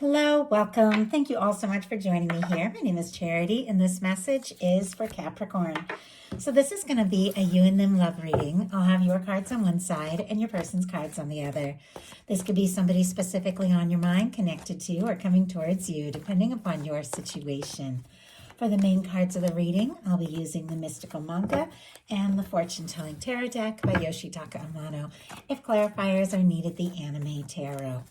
Hello, welcome. Thank you all so much for joining me here. My name is Charity, and this message is for Capricorn. So this is going to be a you and them love reading. I'll have your cards on one side and your person's cards on the other. This could be somebody specifically on your mind, connected to, or coming towards you, depending upon your situation. For the main cards of the reading, I'll be using the Mystical Manga and the Fortune Telling Tarot deck by Yoshitaka Amano. If clarifiers are needed, the Anime Tarot.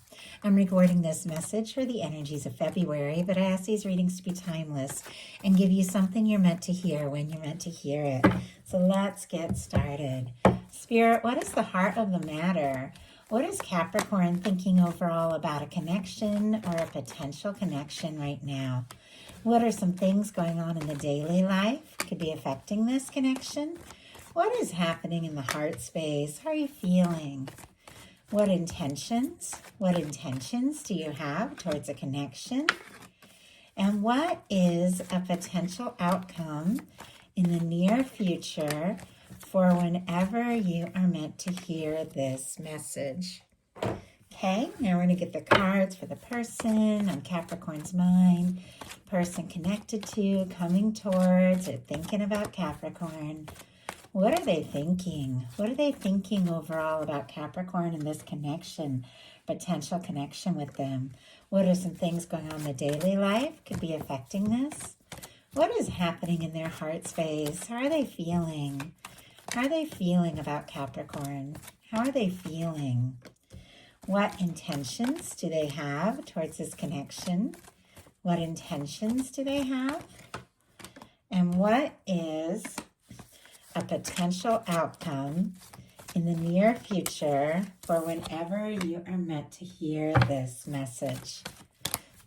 I'm recording this message for the energies of February, but I ask these readings to be timeless and give you something you're meant to hear when you're meant to hear it. So let's get started. Spirit, what is the heart of the matter? What is Capricorn thinking overall about a connection or a potential connection right now? What are some things going on in the daily life could be affecting this connection? What is happening in the heart space? How are you feeling? What intentions do you have towards a connection? And what is a potential outcome in the near future for whenever you are meant to hear this message? Okay, now we're going to get the cards for the person on Capricorn's mind, person connected to, coming towards, or thinking about Capricorn. What are they thinking? What are they thinking overall about Capricorn and this connection, potential connection with them? What are some things going on in the daily life could be affecting this? What is happening in their heart space? How are they feeling? How are they feeling about Capricorn? How are they feeling? What intentions do they have towards this connection? What intentions do they have? And what is a potential outcome in the near future for whenever you are meant to hear this message?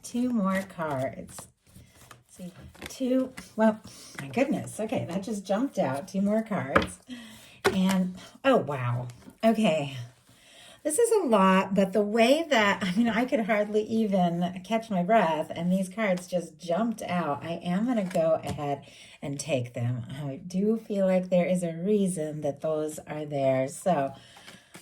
Two more cards. Let's see, well, my goodness. Okay, that just jumped out. Two more cards. And, oh, wow. Okay. This is a lot, but the way that, I could hardly even catch my breath, and these cards just jumped out. I am going to go ahead and take them. I do feel like there is a reason that those are there. So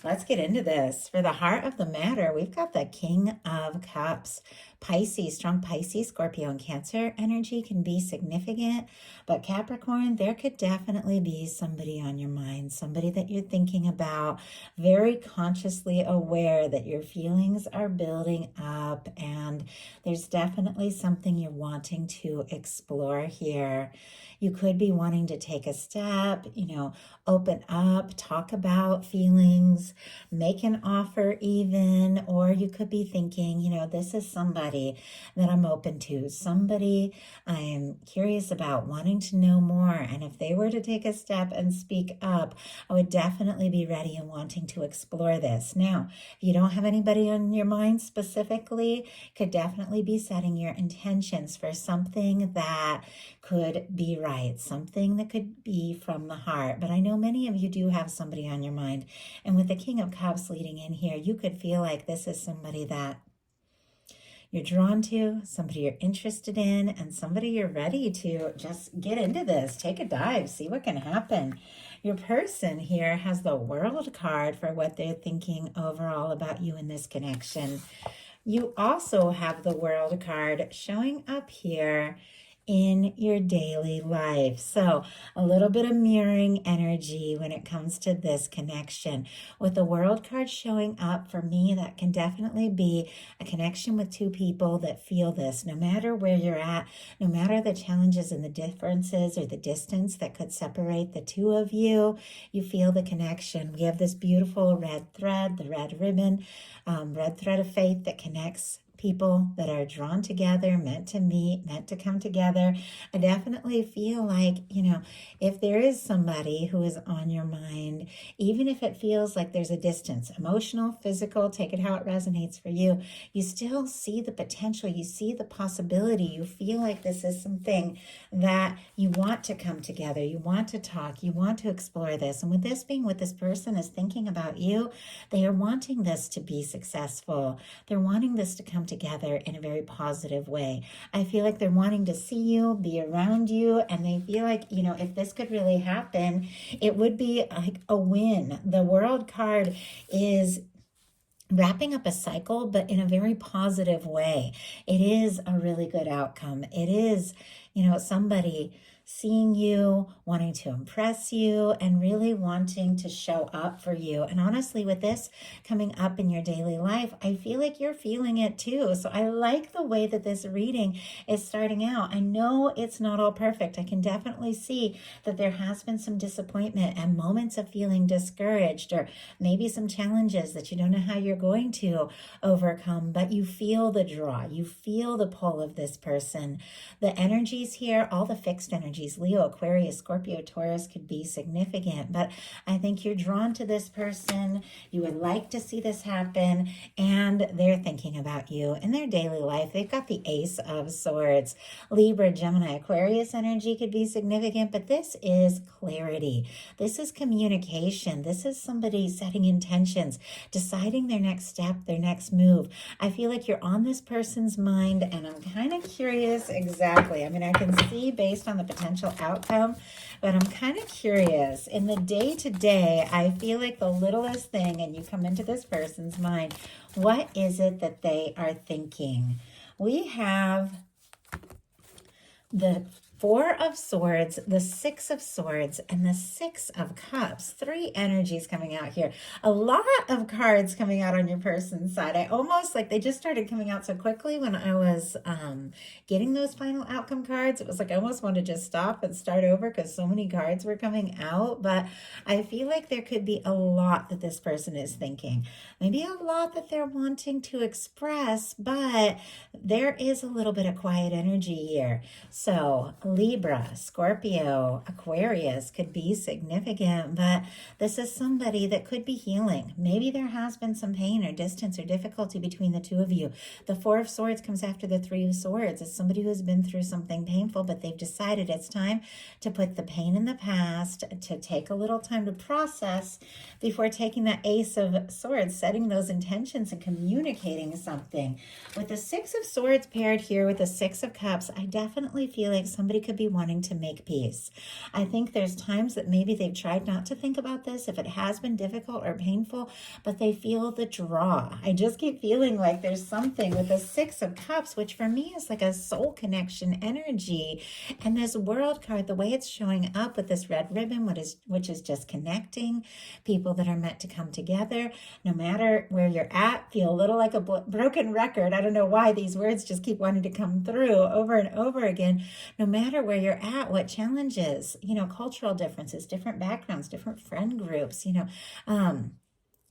let's get into this. For the heart of the matter, we've got the King of Cups. Pisces, strong Pisces, Scorpio, and Cancer energy can be significant. But Capricorn, there could definitely be somebody on your mind, somebody that you're thinking about, very consciously aware that your feelings are building up, and there's definitely something you're wanting to explore here. You could be wanting to take a step, open up, talk about feelings, make an offer even, or you could be thinking, this is somebody that I'm open to, somebody I'm curious about, wanting to know more. And if they were to take a step and speak up, I would definitely be ready and wanting to explore this. Now, if you don't have anybody on your mind specifically, could definitely be setting your intentions for something that could be right, something that could be from the heart. But I know many of you do have somebody on your mind. And with the King of Cups leading in here, you could feel like this is somebody that you're drawn to, somebody you're interested in, and somebody you're ready to just get into this, take a dive, see what can happen. Your person here has the World card for what they're thinking overall about you in this connection. You also have the World card showing up here in your daily life. So a little bit of mirroring energy when it comes to this connection. With the World card showing up, for me, that can definitely be a connection with two people that feel this. No matter where you're at, no matter the challenges and the differences or the distance that could separate the two of you, you feel the connection. We have this beautiful red thread, the red ribbon, red thread of faith that connects people that are drawn together, meant to meet, meant to come together. I definitely feel like, if there is somebody who is on your mind, even if it feels like there's a distance, emotional, physical, take it how it resonates for you, you still see the potential, you see the possibility, you feel like this is something that you want to come together, you want to talk, you want to explore this. And with this being what this person is thinking about you, they are wanting this to be successful. They're wanting this to come together in a very positive way. I feel like they're wanting to see you, be around you, and they feel like, if this could really happen, it would be like a win. The World card is wrapping up a cycle, but in a very positive way. It is a really good outcome. It is, somebody seeing you, wanting to impress you, and really wanting to show up for you. And honestly, with this coming up in your daily life, I feel like you're feeling it too. So I like the way that this reading is starting out. I know it's not all perfect. I can definitely see that there has been some disappointment and moments of feeling discouraged, or maybe some challenges that you don't know how you're going to overcome, but you feel the draw, you feel the pull of this person. The energies here, all the fixed energies, Leo, Aquarius, Scorpio, Taurus, could be significant, but I think you're drawn to this person. You would like to see this happen, and they're thinking about you in their daily life. They've got the Ace of Swords. Libra, Gemini, Aquarius energy could be significant, but this is clarity. This is communication. This is somebody setting intentions, deciding their next step, their next move. I feel like you're on this person's mind, and I'm kind of curious exactly. I mean, I can see based on the potential outcome, but I'm kind of curious. In the day-to-day, I feel like the littlest thing, and you come into this person's mind, what is it that they are thinking? We have the Four of Swords, the Six of Swords, and the Six of Cups. Three energies coming out here. A lot of cards coming out on your person's side. I almost, like, they just started coming out so quickly when I was getting those final outcome cards. It was like I almost wanted to just stop and start over because so many cards were coming out. But I feel like there could be a lot that this person is thinking. Maybe a lot that they're wanting to express, but there is a little bit of quiet energy here. So Libra, Scorpio, Aquarius could be significant, but this is somebody that could be healing. Maybe there has been some pain or distance or difficulty between the two of you. The Four of Swords comes after the Three of Swords. It's somebody who's been through something painful, but they've decided it's time to put the pain in the past, to take a little time to process before taking that Ace of Swords, setting those intentions and communicating something. With the Six of Swords paired here with the Six of Cups, I definitely feel like somebody could be wanting to make peace. I think there's times that maybe they've tried not to think about this if it has been difficult or painful, but they feel the draw. I just keep feeling like there's something with the Six of Cups, which for me is like a soul connection energy. And this World card, the way it's showing up with this red ribbon, which is just connecting people that are meant to come together, no matter where you're at. Feel a little like a broken record. I don't know why these words just keep wanting to come through over and over again. No matter where you're at, what challenges, cultural differences, different backgrounds, different friend groups,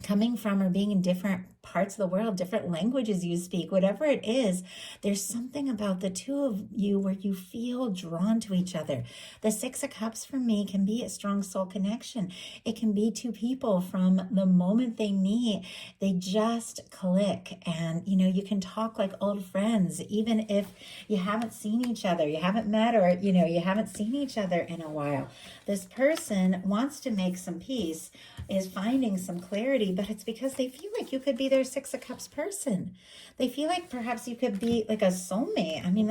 coming from or being in different parts of the world, different languages you speak, whatever it is, there's something about the two of you where you feel drawn to each other. The Six of Cups for me can be a strong soul connection. It can be two people from the moment they meet, they just click, and you can talk like old friends, even if you haven't seen each other, you haven't met, or you haven't seen each other in a while. This person wants to make some peace, is finding some clarity, but it's because they feel like you could be their Six of Cups person. They feel like perhaps you could be like a soulmate. I mean,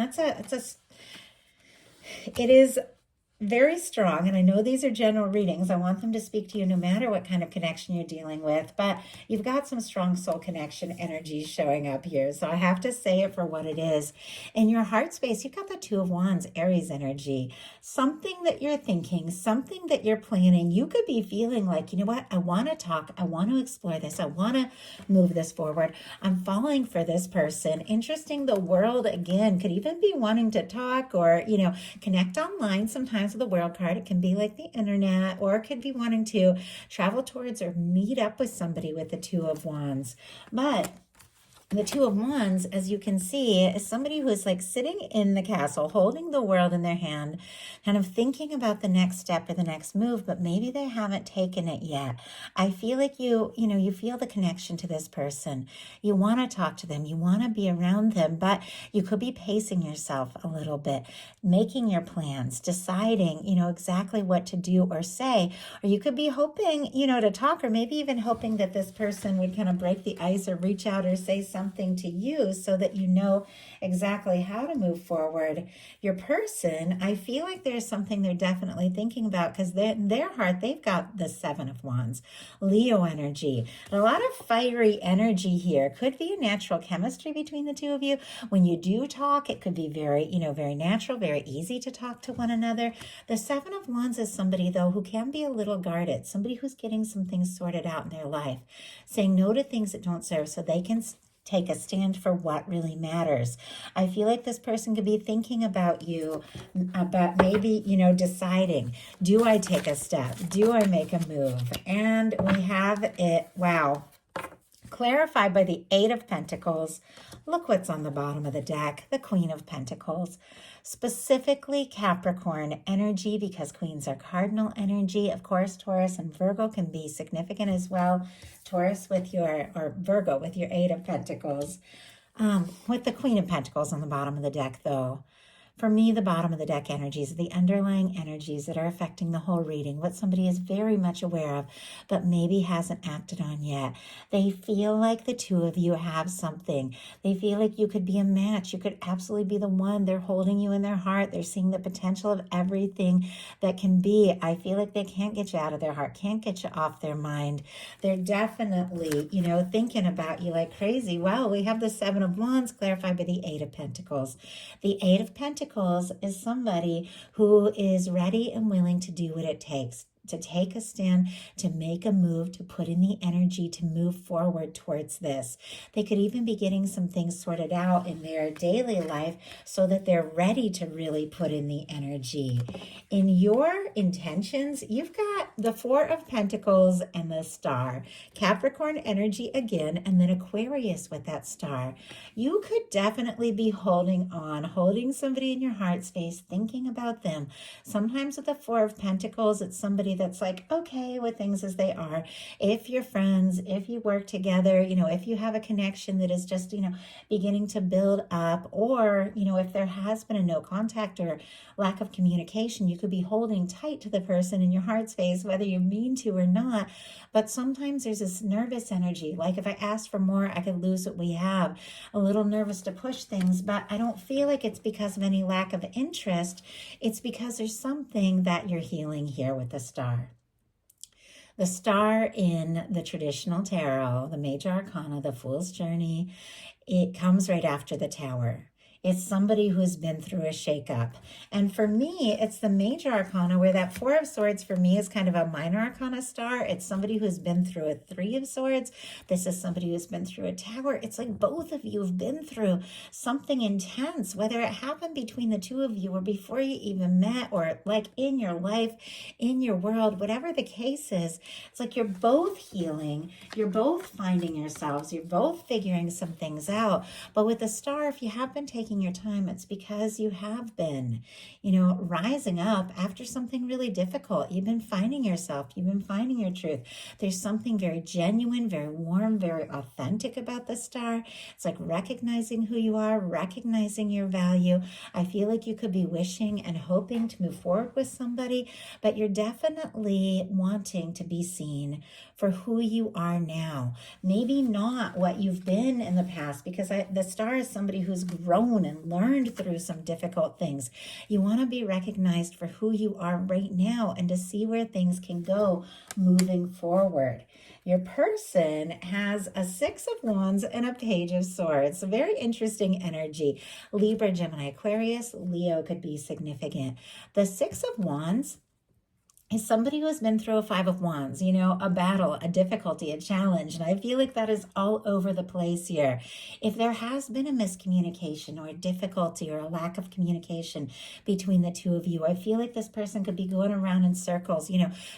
it is very strong, and I know these are general readings. I want them to speak to you no matter what kind of connection you're dealing with, but you've got some strong soul connection energies showing up here, so I have to say it for what it is. In your heart space, you've got the Two of Wands, Aries energy. Something that you're thinking, something that you're planning. You could be feeling like, you know what, I want to talk, I want to explore this, I want to move this forward. I'm falling for this person. Interesting, the World, again, could even be wanting to talk or, connect online. Sometimes with the World card, it can be like the internet, or it could be wanting to travel towards or meet up with somebody with the Two of Wands. But the Two of Wands, as you can see, is somebody who is like sitting in the castle, holding the world in their hand, kind of thinking about the next step or the next move, but maybe they haven't taken it yet. I feel like you feel the connection to this person. You want to talk to them. You want to be around them, but you could be pacing yourself a little bit, making your plans, deciding, exactly what to do or say, or you could be hoping, to talk, or maybe even hoping that this person would kind of break the ice or reach out or say something something to you so that you know exactly how to move forward. Your person, I feel like there's something they're definitely thinking about because in their heart, they've got the Seven of Wands, Leo energy. And a lot of fiery energy here. Could be a natural chemistry between the two of you. When you do talk, it could be very, very natural, very easy to talk to one another. The Seven of Wands is somebody, though, who can be a little guarded, somebody who's getting some things sorted out in their life, saying no to things that don't serve so they can take a stand for what really matters. I feel like this person could be thinking about you, about maybe, deciding, do I take a step? Do I make a move? And we have it, wow, clarified by the Eight of Pentacles. Look what's on the bottom of the deck, the Queen of Pentacles. Specifically Capricorn energy, because queens are cardinal energy. Of course, Taurus and Virgo can be significant as well. Taurus with or Virgo with your Eight of Pentacles. With the Queen of Pentacles on the bottom of the deck, though. For me, the bottom of the deck energies are the underlying energies that are affecting the whole reading, what somebody is very much aware of, but maybe hasn't acted on yet. They feel like the two of you have something. They feel like you could be a match. You could absolutely be the one. They're holding you in their heart. They're seeing the potential of everything that can be. I feel like they can't get you out of their heart, can't get you off their mind. They're definitely, thinking about you like crazy. Well, we have the Seven of Wands clarified by the Eight of Pentacles. The Eight of Pentacles is somebody who is ready and willing to do what it takes, to take a stand, to make a move, to put in the energy to move forward towards this. They could even be getting some things sorted out in their daily life so that they're ready to really put in the energy. In your intentions, you've got the Four of Pentacles and the Star. Capricorn energy again, and then Aquarius with that star. You could definitely be holding somebody in your heart space, thinking about them. Sometimes with the Four of Pentacles, it's somebody that's like okay with things as they are. If you're friends, if you work together, if you have a connection that is just, beginning to build up, or, if there has been a no contact or lack of communication, you could be holding tight to the person in your heart space, whether you mean to or not. But sometimes there's this nervous energy. Like if I asked for more, I could lose what we have. A little nervous to push things, but I don't feel like it's because of any lack of interest. It's because there's something that you're healing here with the Star. The Star in the traditional tarot, the major arcana, the Fool's Journey, it comes right after the Tower. It's somebody who's been through a shakeup. And for me, it's the major arcana, where that Four of Swords for me is kind of a minor arcana star. It's somebody who's been through a Three of Swords. This is somebody who's been through a Tower. It's like both of you have been through something intense, whether it happened between the two of you or before you even met, or like in your life, in your world, whatever the case is. It's like you're both healing. You're both finding yourselves. You're both figuring some things out. But with the Star, if you have been taking your time, it's because you have been, rising up after something really difficult. You've been finding yourself. You've been finding your truth. There's something very genuine, very warm, very authentic about the Star. It's like recognizing who you are, recognizing your value. I feel like you could be wishing and hoping to move forward with somebody, but you're definitely wanting to be seen for who you are now. Maybe not what you've been in the past, because the Star is somebody who's grown and learned through some difficult things. You want to be recognized for who you are right now and to see where things can go moving forward. Your person has a Six of Wands and a Page of Swords. A very interesting energy. Libra, Gemini, Aquarius, Leo could be significant. The Six of Wands is somebody who has been through a Five of Wands, a battle, a difficulty, a challenge. And I feel like that is all over the place here. If there has been a miscommunication or a difficulty or a lack of communication between the two of you, I feel like this person could be going around in circles,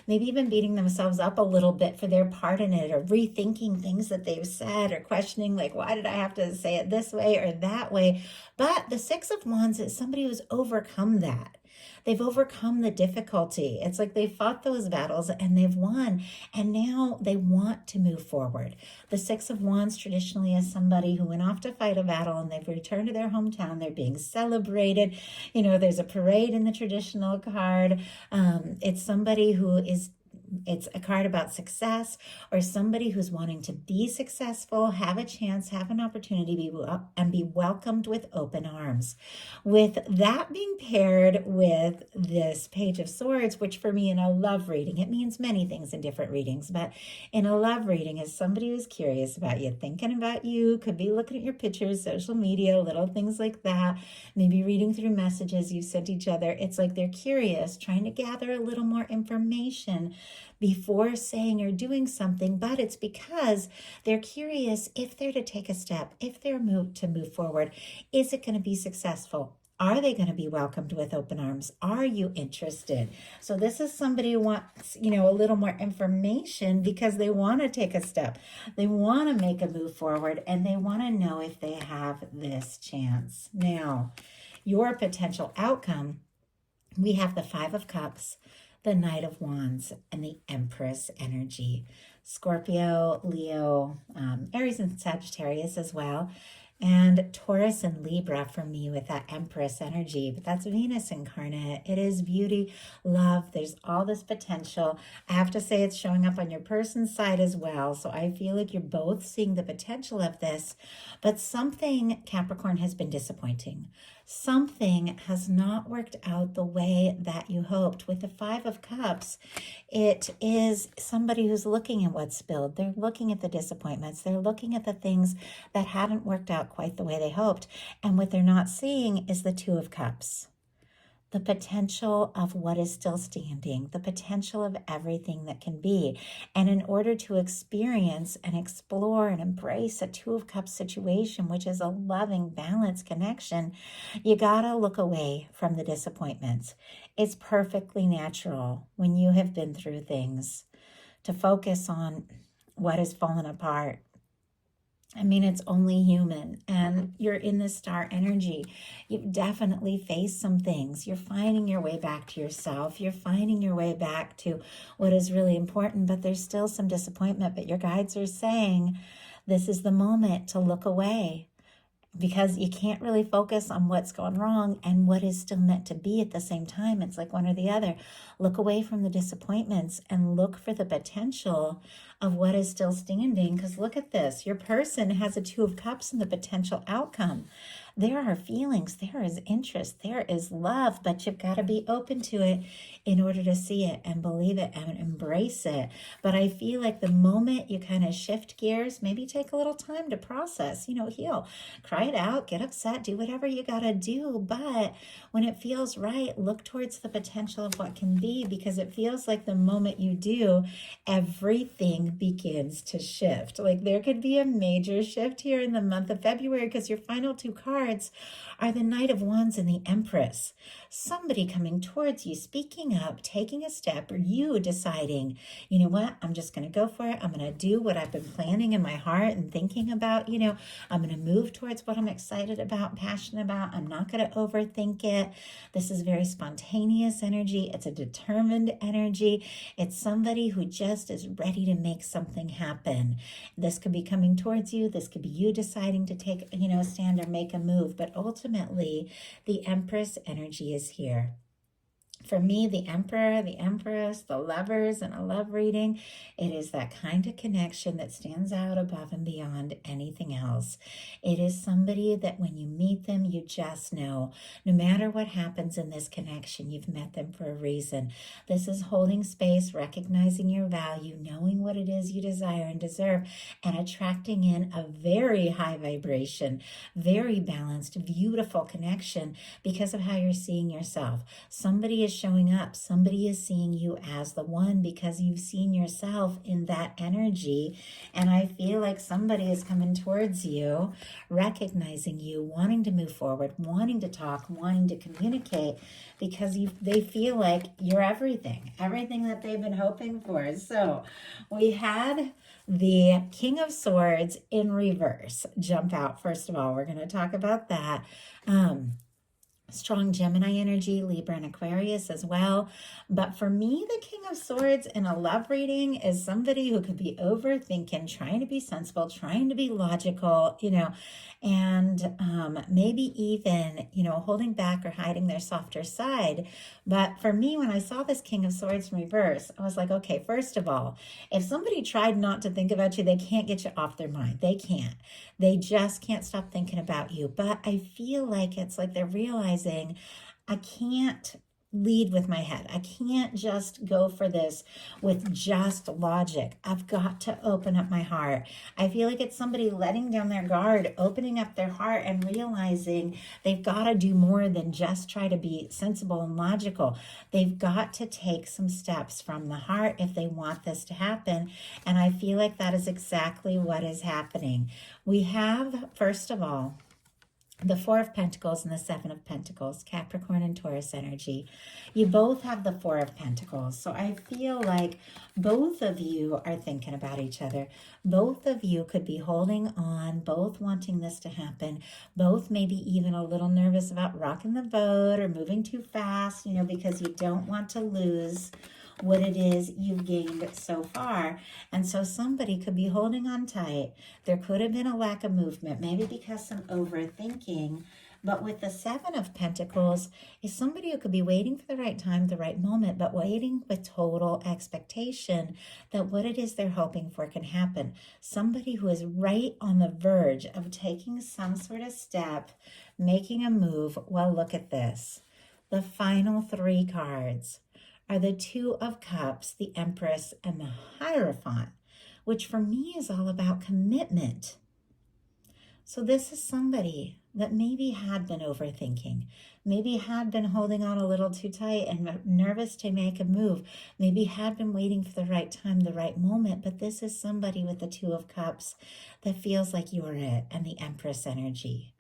maybe even beating themselves up a little bit for their part in it, or rethinking things that they've said, or questioning, like, why did I have to say it this way or that way? But the Six of Wands is somebody who's overcome that. They've overcome the difficulty. It's like they fought those battles and they've won, and now they want to move forward. The Six of Wands traditionally is somebody who went off to fight a battle and they've returned to their hometown. They're being celebrated. There's a parade in the traditional card. It's somebody who is It's a card about success or somebody who's wanting to be successful, have a chance, have an opportunity, and be welcomed with open arms. With that being paired with this Page of Swords, which for me in a love reading, it means many things in different readings, but in a love reading is somebody who's curious about you, thinking about you, could be looking at your pictures, social media, little things like that, maybe reading through messages you sent each other. It's like they're curious, trying to gather a little more information before saying or doing something, but it's because they're curious if they're to take a step, if they're to move forward, is it going to be successful? Are they going to be welcomed with open arms? Are you interested? So this is somebody who wants, a little more information because they want to take a step. They want to make a move forward and they want to know if they have this chance. Now, your potential outcome, we have the Five of Cups, the Knight of Wands, and the Empress energy. Scorpio, Leo, Aries and Sagittarius as well. And Taurus and Libra for me with that Empress energy. But that's Venus incarnate. It is beauty, love. There's all this potential. I have to say it's showing up on your person's side as well. So I feel like you're both seeing the potential of this. But something, Capricorn, has been disappointing. Something has not worked out the way that you hoped. With the Five of Cups, it is somebody who's looking at what's spilled. They're looking at the disappointments. They're looking at the things that hadn't worked out quite the way they hoped. And what they're not seeing is the Two of Cups. The potential of what is still standing, the potential of everything that can be. And in order to experience and explore and embrace a Two of Cups situation, which is a loving, balanced connection, you gotta look away from the disappointments. It's perfectly natural when you have been through things to focus on what has fallen apart. I mean, it's only human, and you're in the star energy. You've definitely faced some things. You're finding your way back to yourself. You're finding your way back to what is really important, but there's still some disappointment. But your guides are saying this is the moment to look away, because you can't really focus on what's gone wrong and what is still meant to be at the same time. It's like one or the other. Look away from the disappointments and look for the potential of what is still standing. Because look at this. Your person has a Two of Cups in the potential outcome. There are feelings, there is interest, there is love, but you've got to be open to it in order to see it and believe it and embrace it. But I feel like the moment you kind of shift gears, maybe take a little time to process, heal, cry it out, get upset, do whatever you got to do. But when it feels right, look towards the potential of what can be, because it feels like the moment you do, everything begins to shift. Like there could be a major shift here in the month of February, because your final two cards are the Knight of Wands and the Empress. Somebody coming towards you, speaking up, taking a step, or you deciding, you know what, I'm just going to go for it. I'm going to do what I've been planning in my heart and thinking about. I'm going to move towards what I'm excited about, passionate about. I'm not going to overthink it. This is very spontaneous energy. It's a determined energy. It's somebody who just is ready to make something happen. This could be coming towards you. This could be you deciding to take, a stand or make a move. But ultimately, the Empress energy is here. For me, the Emperor, the Empress, the Lovers in a love reading, it is that kind of connection that stands out above and beyond anything else. It is somebody that when you meet them, you just know, no matter what happens in this connection, you've met them for a reason. This is holding space, recognizing your value, knowing what it is you desire and deserve, and attracting in a very high vibration, very balanced, beautiful connection because of how you're seeing yourself. Somebody is showing up. Somebody is seeing you as the one because you've seen yourself in that energy. And I feel like somebody is coming towards you, recognizing you, wanting to move forward, wanting to talk, wanting to communicate, because they feel like you're everything that they've been hoping for. So we had the King of Swords in reverse jump out. First of all, we're going to talk about that. strong Gemini energy, Libra and Aquarius as well. But for me, the King of Swords in a love reading is somebody who could be overthinking, trying to be sensible, trying to be logical, and maybe even, holding back or hiding their softer side. But for me, when I saw this King of Swords in reverse, I was like, okay, first of all, if somebody tried not to think about you, they can't get you off their mind. They can't. They just can't stop thinking about you. But I feel like it's like they're realizing I can't lead with my head. I can't just go for this with just logic. I've got to open up my heart. I feel like it's somebody letting down their guard, opening up their heart and realizing they've got to do more than just try to be sensible and logical. They've got to take some steps from the heart if they want this to happen. And I feel like that is exactly what is happening. We have, first of all, the Four of Pentacles and the Seven of Pentacles, Capricorn and Taurus energy. You both have the Four of Pentacles. So I feel like both of you are thinking about each other. Both of you could be holding on, both wanting this to happen. Both maybe even a little nervous about rocking the boat or moving too fast, because you don't want to lose what it is you've gained so far. And so somebody could be holding on tight. There could have been a lack of movement, maybe because some overthinking. But with the Seven of Pentacles is somebody who could be waiting for the right time, the right moment, but waiting with total expectation that what it is they're hoping for can happen. Somebody who is right on the verge of taking some sort of step, making a move. Well, look at this. The final three cards are the Two of Cups, the Empress, and the Hierophant, which for me is all about commitment. So this is somebody that maybe had been overthinking, maybe had been holding on a little too tight and nervous to make a move, maybe had been waiting for the right time, the right moment, but this is somebody with the Two of Cups that feels like you're it, and the Empress energy.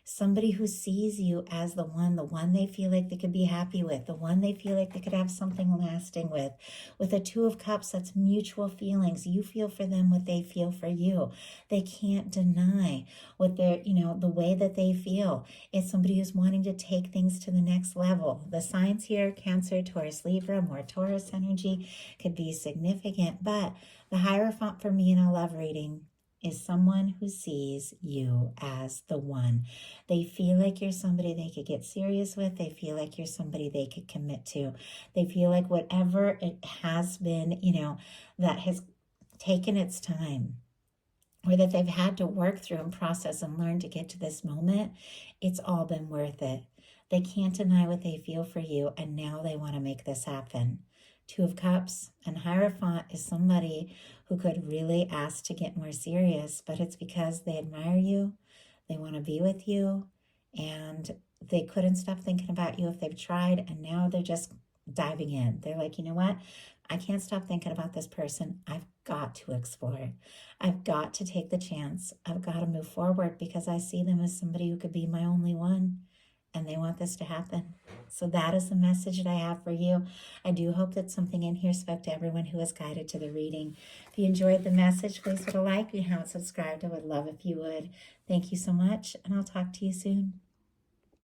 Somebody who sees you as the one they feel like they could be happy with, the one they feel like they could have something lasting with. With a Two of Cups, that's mutual feelings. You feel for them what they feel for you. They can't deny what they're, the way that they feel. It's somebody who's wanting to take things to the next level. The signs here, Cancer, Taurus, Libra, more Taurus energy could be significant. But the Hierophant for me in a love reading is someone who sees you as the one. They feel like you're somebody they could get serious with. They feel like you're somebody they could commit to. They feel like whatever it has been, that has taken its time, or that they've had to work through and process and learn to get to this moment, it's all been worth it. They can't deny what they feel for you, and now they want to make this happen. Two of Cups and Hierophant is somebody who could really ask to get more serious, but it's because they admire you, they want to be with you, and they couldn't stop thinking about you if they've tried, and now they're just diving in. They're like, you know what? I can't stop thinking about this person. I've got to explore it. I've got to take the chance. I've got to move forward because I see them as somebody who could be my only one. And they want this to happen. So that is the message that I have for you. I do hope that something in here spoke to everyone who was guided to the reading. If you enjoyed the message, please put a like. If you haven't subscribed, I would love if you would. Thank you so much, and I'll talk to you soon.